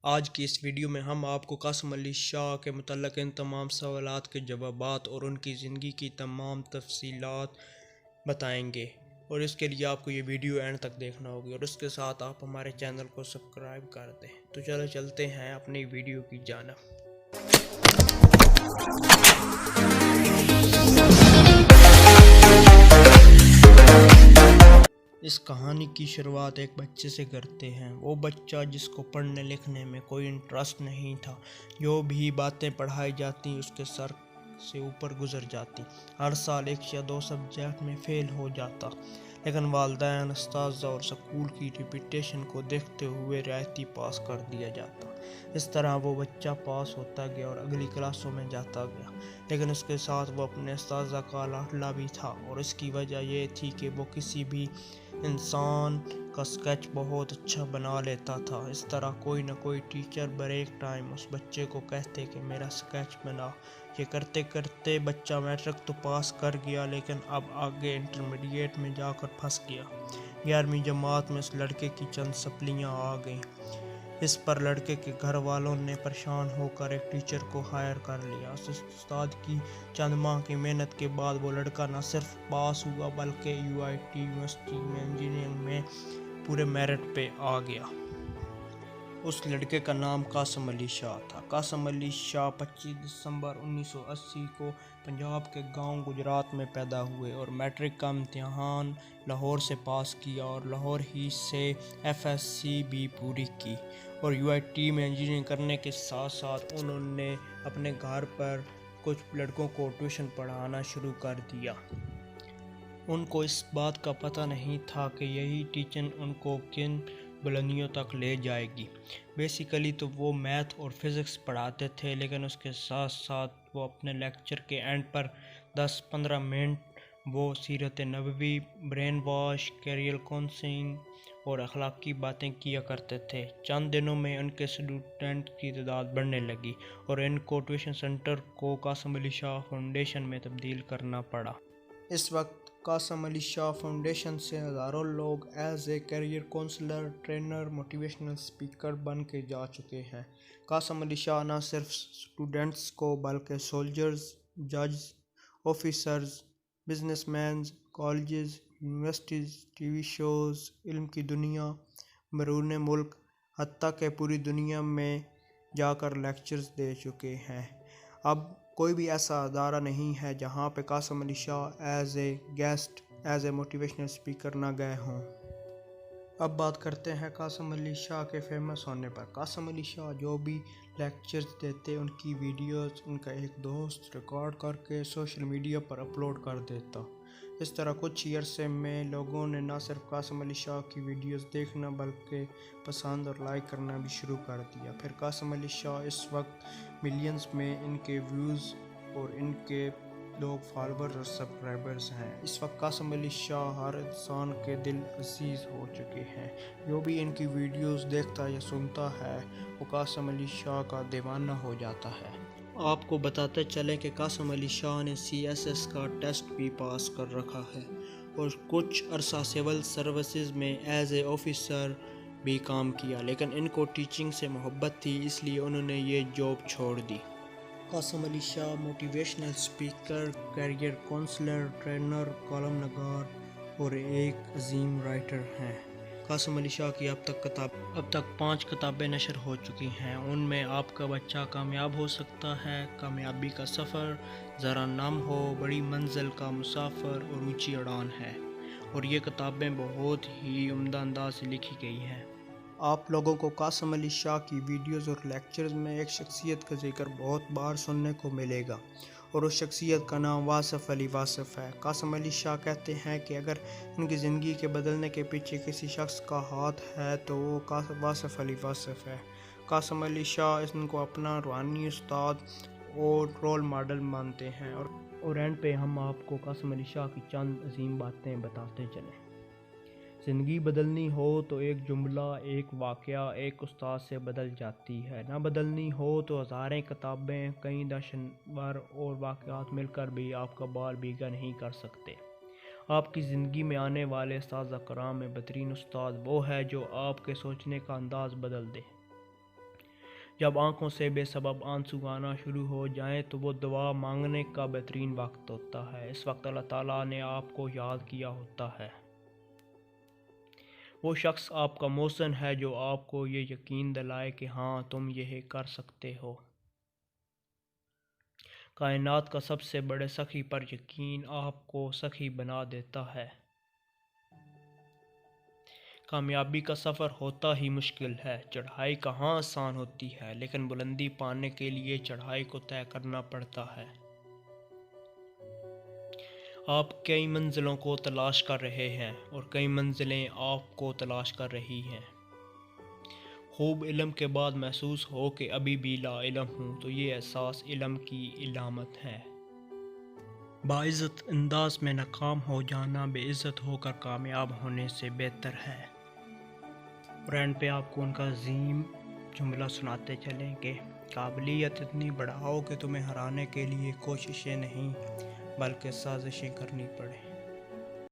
آج کی اس ویڈیو میں ہم آپ کو قاسم علی شاہ کے متعلق ان تمام سوالات کے جوابات اور ان کی زندگی کی تمام تفصیلات بتائیں گے، اور اس کے لیے آپ کو یہ ویڈیو اینڈ تک دیکھنا ہوگی اور اس کے ساتھ آپ ہمارے چینل کو سبسکرائب کر دیں۔ تو چلو چلتے ہیں اپنی ویڈیو کی جانب۔ اس کہانی کی شروعات ایک بچے سے کرتے ہیں۔ وہ بچہ جس کو پڑھنے لکھنے میں کوئی انٹرسٹ نہیں تھا، جو بھی باتیں پڑھائی جاتی اس کے سر سے اوپر گزر جاتی۔ ہر سال 1 یا 2 سبجیکٹ میں فیل ہو جاتا، لیکن والدین، اساتذہ اور اسکول کی ریپوٹیشن کو دیکھتے ہوئے رعایتی پاس کر دیا جاتا۔ اس طرح وہ بچہ پاس ہوتا گیا اور اگلی کلاسوں میں جاتا گیا، لیکن اس کے ساتھ وہ اپنے اساتذہ کا لاڈلا بھی تھا، اور اس کی وجہ یہ تھی کہ وہ کسی بھی انسان کا اسکیچ بہت اچھا بنا لیتا تھا۔ اس طرح کوئی نہ کوئی ٹیچر بریک ٹائم اس بچے کو کہتے کہ میرا اسکیچ بنا۔ یہ کرتے کرتے بچہ میٹرک تو پاس کر گیا، لیکن اب آگے انٹرمیڈیٹ میں جا کر پھنس گیا۔ 11ویں جماعت میں اس لڑکے کی چند سپلیاں آ گئیں۔ اس پر لڑکے کے گھر والوں نے پریشان ہو کر ایک ٹیچر کو ہائر کر لیا۔ اس استاد کی چند ماہ کی محنت کے بعد وہ لڑکا نہ صرف پاس ہوا بلکہ UIT یونیورسٹی میں انجینئرنگ میں پورے میرٹ پہ آ گیا۔ اس لڑکے کا نام قاسم علی شاہ تھا۔ قاسم علی شاہ 25 دسمبر 1980 کو پنجاب کے گاؤں گجرات میں پیدا ہوئے اور میٹرک کا امتحان لاہور سے پاس کیا اور لاہور ہی سے FSC بھی پوری کی، اور UIT میں انجینئرنگ کرنے کے ساتھ ساتھ انہوں نے اپنے گھر پر کچھ لڑکوں کو ٹیوشن پڑھانا شروع کر دیا۔ ان کو اس بات کا پتہ نہیں تھا کہ یہی ٹیچنگ ان کو کن بلندیوں تک لے جائے گی۔ بیسیکلی تو وہ میتھ اور فزکس پڑھاتے تھے، لیکن اس کے ساتھ ساتھ وہ اپنے لیکچر کے اینڈ پر 10-15 منٹ وہ سیرت نبوی، برین واش، کیریئر کاؤنسلنگ اور اخلاقی باتیں کیا کرتے تھے۔ چند دنوں میں ان کے اسٹوڈنٹ کی تعداد بڑھنے لگی اور ان کو ٹیوشن سینٹر کو قاسم علی شاہ فاؤنڈیشن میں تبدیل کرنا پڑا۔ اس وقت قاسم علی شاہ فاؤنڈیشن سے ہزاروں لوگ as a career counsellor, trainer, motivational speaker بن کے جا چکے ہیں۔ قاسم علی شاہ نہ صرف اسٹوڈنٹس کو بلکہ سولجرز، ججز، officers, businessmen, colleges, universities, TV shows, علم کی دنیا، بیرون ملک، حتیٰ کہ پوری دنیا میں جا کر لیکچرز دے چکے ہیں۔ اب کوئی بھی ایسا ادارہ نہیں ہے جہاں پہ Qasim Ali Shah as a guest, as a motivational speaker نہ گئے ہوں۔ اب بات کرتے ہیں قاسم علی شاہ کے فیمس ہونے پر۔ قاسم علی شاہ جو بھی لیکچرز دیتے، ان کی ویڈیوز ان کا ایک دوست ریکارڈ کر کے سوشل میڈیا پر اپلوڈ کر دیتا۔ اس طرح کچھ ہی عرصے میں لوگوں نے نہ صرف قاسم علی شاہ کی ویڈیوز دیکھنا بلکہ پسند اور لائک کرنا بھی شروع کر دیا۔ پھر قاسم علی شاہ اس وقت ملینز میں ان کے ویوز اور ان کے لوگ فالوورز اور سبسکرائبرز ہیں۔ اس وقت قاسم علی شاہ ہر انسان کے دل عزیز ہو چکے ہیں۔ جو بھی ان کی ویڈیوز دیکھتا یا سنتا ہے وہ قاسم علی شاہ کا دیوانہ ہو جاتا ہے۔ آپ کو بتاتے چلیں کہ قاسم علی شاہ نے CSS کا ٹیسٹ بھی پاس کر رکھا ہے اور کچھ عرصہ سول سروسز میں ایز اے آفیسر بھی کام کیا، لیکن ان کو ٹیچنگ سے محبت تھی، اس لیے انہوں نے یہ جاب چھوڑ دی۔ Qasim Ali Shah motivational speaker, career counsellor, trainer, column نگار اور ایک عظیم رائٹر ہیں۔ قاسم علی شاہ کی اب تک 5 کتابیں نشر ہو چکی ہیں۔ ان میں آپ کا بچہ کامیاب ہو سکتا ہے، کامیابی کا سفر، ذرا نم ہو، بڑی منزل کا مسافر اور اونچی اڑان ہے، اور یہ کتابیں بہت ہی عمدہ انداز سے لکھی گئی ہیں۔ آپ لوگوں کو قاسم علی شاہ کی ویڈیوز اور لیکچرز میں ایک شخصیت کا ذکر بہت بار سننے کو ملے گا، اور اس شخصیت کا نام واصف علی واصف ہے۔ قاسم علی شاہ کہتے ہیں کہ اگر ان کی زندگی کے بدلنے کے پیچھے کسی شخص کا ہاتھ ہے تو وہ واصف علی واصف ہے۔ قاسم علی شاہ ان کو اپنا روحانی استاد اور رول ماڈل مانتے ہیں، اور اینڈ پہ ہم آپ کو قاسم علی شاہ کی چند عظیم باتیں بتاتے چلیں۔ زندگی بدلنی ہو تو ایک جملہ، ایک واقعہ، ایک استاد سے بدل جاتی ہے۔ نہ بدلنی ہو تو ہزاریں کتابیں، کئی دانشور اور واقعات مل کر بھی آپ کا بال بیگا نہیں کر سکتے۔ آپ کی زندگی میں آنے والے اساتذہ کرام میں بہترین استاد وہ ہے جو آپ کے سوچنے کا انداز بدل دے۔ جب آنکھوں سے بے سبب آنسو آنا شروع ہو جائیں تو وہ دعا مانگنے کا بہترین وقت ہوتا ہے۔ اس وقت اللہ تعالیٰ نے آپ کو یاد کیا ہوتا ہے۔ وہ شخص آپ کا محسن ہے جو آپ کو یہ یقین دلائے کہ ہاں تم یہ کر سکتے ہو۔ کائنات کا سب سے بڑے سخی پر یقین آپ کو سخی بنا دیتا ہے۔ کامیابی کا سفر ہوتا ہی مشکل ہے، چڑھائی کہاں آسان ہوتی ہے، لیکن بلندی پانے کے لیے چڑھائی کو طے کرنا پڑتا ہے۔ آپ کئی منزلوں کو تلاش کر رہے ہیں اور کئی منزلیں آپ کو تلاش کر رہی ہیں۔ خوب علم کے بعد محسوس ہو کہ ابھی بھی لا علم ہوں تو یہ احساس علم کی علامت ہے۔ باعزت انداز میں ناکام ہو جانا بے عزت ہو کر کامیاب ہونے سے بہتر ہے۔ اور اینڈ پہ آپ کو ان کا عظیم جملہ سناتے چلیں کہ قابلیت اتنی بڑھاؤ کہ تمہیں ہرانے کے لیے کوششیں نہیں بلکہ سازشیں کرنی پڑیں۔